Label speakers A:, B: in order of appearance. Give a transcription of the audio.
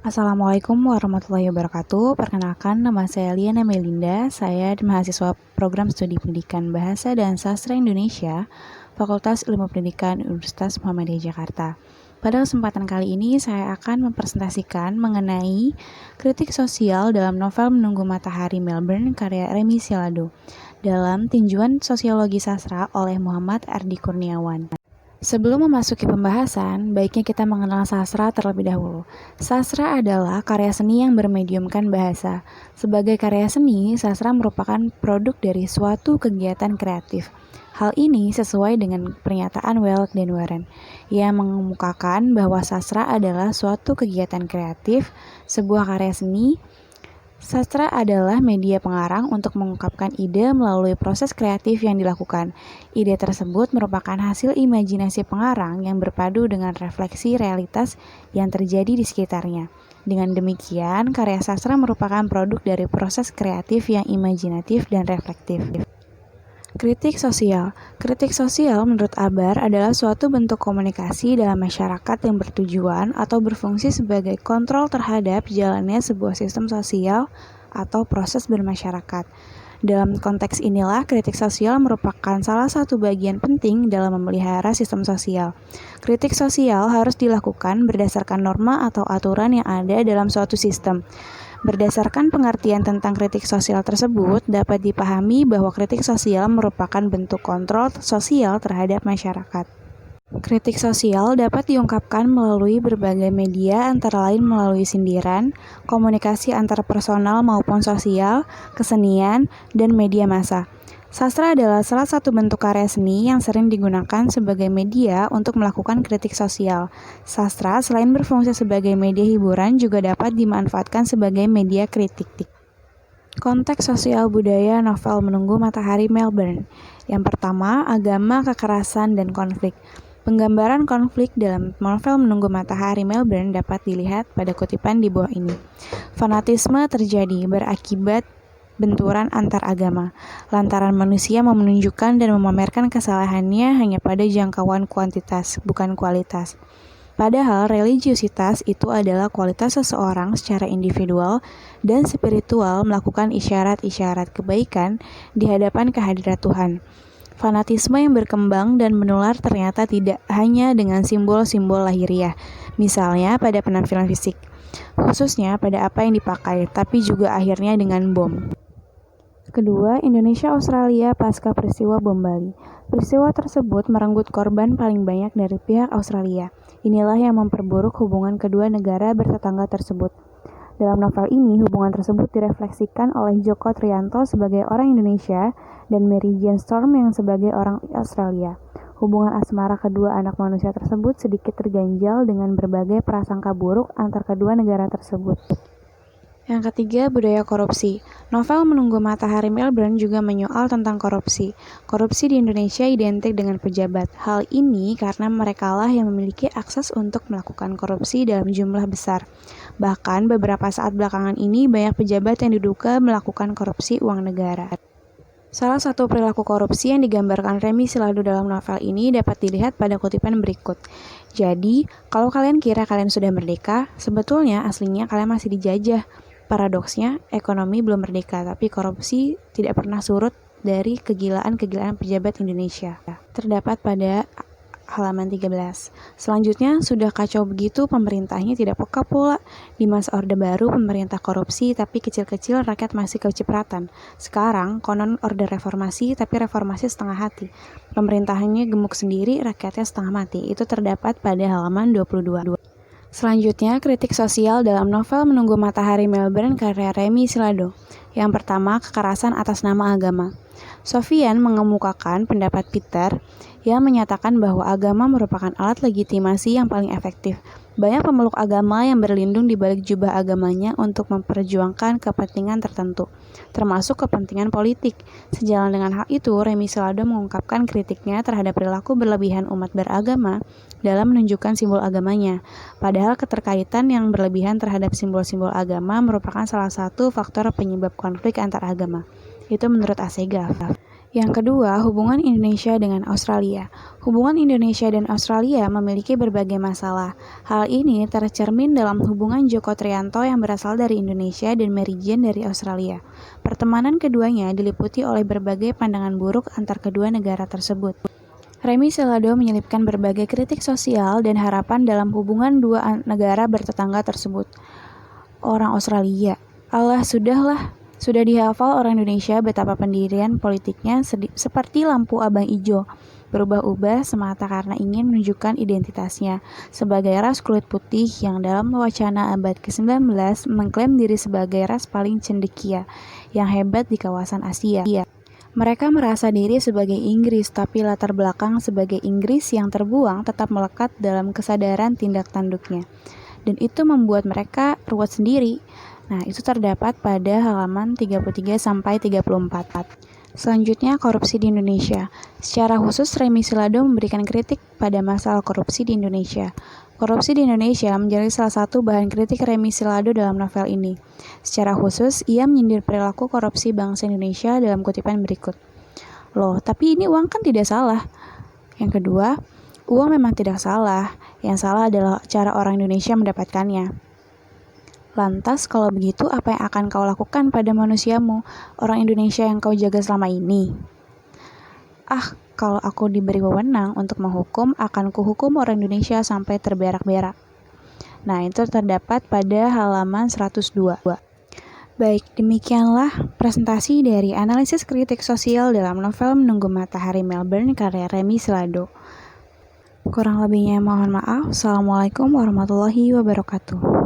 A: Assalamualaikum warahmatullahi wabarakatuh. Perkenalkan, nama saya Liana Melinda. Saya mahasiswa Program Studi Pendidikan Bahasa dan Sastra Indonesia, Fakultas Ilmu Pendidikan Universitas Muhammadiyah Jakarta. Pada kesempatan kali ini, saya akan mempresentasikan mengenai kritik sosial dalam novel Menunggu Matahari Melbourne karya Remy Silado dalam tinjuan Sosiologi Sastra oleh Muhammad Ardi Kurniawan. Sebelum memasuki pembahasan, baiknya kita mengenal sastra terlebih dahulu. Sastra adalah karya seni yang bermediumkan bahasa. Sebagai karya seni, sastra merupakan produk dari suatu kegiatan kreatif. Hal ini sesuai dengan pernyataan Welk dan Warren. Ia mengemukakan bahwa sastra adalah suatu kegiatan kreatif, sebuah karya seni. Sastra adalah media pengarang untuk mengungkapkan ide melalui proses kreatif yang dilakukan. Ide tersebut merupakan hasil imajinasi pengarang yang berpadu dengan refleksi realitas yang terjadi di sekitarnya. Dengan demikian, karya sastra merupakan produk dari proses kreatif yang imajinatif dan reflektif. Kritik sosial. Kritik sosial menurut Abar adalah suatu bentuk komunikasi dalam masyarakat yang bertujuan atau berfungsi sebagai kontrol terhadap jalannya sebuah sistem sosial atau proses bermasyarakat. Dalam konteks inilah, kritik sosial merupakan salah satu bagian penting dalam memelihara sistem sosial. Kritik sosial harus dilakukan berdasarkan norma atau aturan yang ada dalam suatu sistem. Berdasarkan pengertian tentang kritik sosial tersebut, dapat dipahami bahwa kritik sosial merupakan bentuk kontrol sosial terhadap masyarakat. Kritik sosial dapat diungkapkan melalui berbagai media, antara lain melalui sindiran, komunikasi antarpersonal maupun sosial, kesenian, dan media massa. Sastra adalah salah satu bentuk karya seni yang sering digunakan sebagai media untuk melakukan kritik sosial. Sastra selain berfungsi sebagai media hiburan juga dapat dimanfaatkan sebagai media kritik. Konteks sosial budaya novel Menunggu Matahari Melbourne. Yang pertama, agama, kekerasan, dan konflik. Penggambaran konflik dalam novel Menunggu Matahari Melbourne dapat dilihat pada kutipan di bawah ini. Fanatisme terjadi berakibat benturan antar agama, lantaran manusia mau menunjukkan dan memamerkan kesalahannya hanya pada jangkauan kuantitas, bukan kualitas. Padahal religiusitas itu adalah kualitas seseorang secara individual dan spiritual melakukan isyarat-isyarat kebaikan di hadapan kehadirat Tuhan. Fanatisme yang berkembang dan menular ternyata tidak hanya dengan simbol-simbol lahiriah, misalnya pada penampilan fisik, khususnya pada apa yang dipakai, tapi juga akhirnya dengan bom. Kedua, Indonesia-Australia pasca peristiwa bom Bali. Peristiwa tersebut merenggut korban paling banyak dari pihak Australia. Inilah yang memperburuk hubungan kedua negara bertetangga tersebut. Dalam novel ini, hubungan tersebut direfleksikan oleh Joko Trianto sebagai orang Indonesia dan Mary Jane Storm yang sebagai orang Australia. Hubungan asmara kedua anak manusia tersebut sedikit terganjal dengan berbagai prasangka buruk antar kedua negara tersebut. Yang ketiga, budaya korupsi. Novel Menunggu Matahari Melbourne juga menyoal tentang korupsi. Korupsi di Indonesia identik dengan pejabat. Hal ini karena merekalah yang memiliki akses untuk melakukan korupsi dalam jumlah besar. Bahkan beberapa saat belakangan ini banyak pejabat yang diduga melakukan korupsi uang negara. Salah satu perilaku korupsi yang digambarkan Remy Silado dalam novel ini dapat dilihat pada kutipan berikut. Jadi, kalau kalian kira kalian sudah merdeka, sebetulnya aslinya kalian masih dijajah. Paradoksnya, ekonomi belum merdeka, tapi korupsi tidak pernah surut dari kegilaan-kegilaan pejabat Indonesia. Terdapat pada halaman 13. Selanjutnya, sudah kacau begitu pemerintahnya tidak peka pula. Di masa Orde Baru, pemerintah korupsi, tapi kecil-kecil rakyat masih kecipratan. Sekarang, konon Orde Reformasi, tapi reformasi setengah hati. Pemerintahannya gemuk sendiri, rakyatnya setengah mati. Itu terdapat pada halaman 22. Selanjutnya, kritik sosial dalam novel Menunggu Matahari Melbourne karya Remy Silado. Yang pertama, kekerasan atas nama agama. Sofian mengemukakan pendapat Peter yang menyatakan bahwa agama merupakan alat legitimasi yang paling efektif. Banyak pemeluk agama yang berlindung di balik jubah agamanya untuk memperjuangkan kepentingan tertentu, termasuk kepentingan politik. Sejalan dengan hal itu, Remy Silado mengungkapkan kritiknya terhadap perilaku berlebihan umat beragama dalam menunjukkan simbol agamanya. Padahal keterkaitan yang berlebihan terhadap simbol-simbol agama merupakan salah satu faktor penyebab konflik antar agama. Itu menurut Assegaf. Yang kedua, hubungan Indonesia dengan Australia. Hubungan Indonesia dan Australia memiliki berbagai masalah. Hal ini tercermin dalam hubungan Joko Trianto yang berasal dari Indonesia dan Mary Jane dari Australia. Pertemanan keduanya diliputi oleh berbagai pandangan buruk antar kedua negara tersebut. Remy Selado menyelipkan berbagai kritik sosial dan harapan dalam hubungan dua negara bertetangga tersebut. Orang Australia, Allah sudahlah. Sudah dihafal orang Indonesia betapa pendirian politiknya seperti lampu abang ijo, berubah-ubah semata karena ingin menunjukkan identitasnya sebagai ras kulit putih yang dalam wacana abad ke-19 mengklaim diri sebagai ras paling cendekia, yang hebat di kawasan Asia. Mereka merasa diri sebagai Inggris, tapi latar belakang sebagai Inggris yang terbuang tetap melekat dalam kesadaran tindak tanduknya. Dan itu membuat mereka ruwet sendiri. Nah, itu terdapat pada halaman 33-34. Selanjutnya, korupsi di Indonesia. Secara khusus, Remy Selado memberikan kritik pada masalah korupsi di Indonesia. Korupsi di Indonesia menjadi salah satu bahan kritik Remy Selado dalam novel ini. Secara khusus, ia menyindir perilaku korupsi bangsa Indonesia dalam kutipan berikut. Loh, tapi ini uang kan tidak salah. Yang kedua, uang memang tidak salah. Yang salah adalah cara orang Indonesia mendapatkannya. Lantas, kalau begitu, apa yang akan kau lakukan pada manusiamu, orang Indonesia yang kau jaga selama ini? Kalau aku diberi wewenang untuk menghukum, akan kuhukum orang Indonesia sampai terberak-berak. Nah, itu terdapat pada halaman 102. Baik, demikianlah presentasi dari analisis kritik sosial dalam novel Menunggu Matahari Melbourne karya Remy Selado. Kurang lebihnya mohon maaf. Assalamualaikum warahmatullahi wabarakatuh.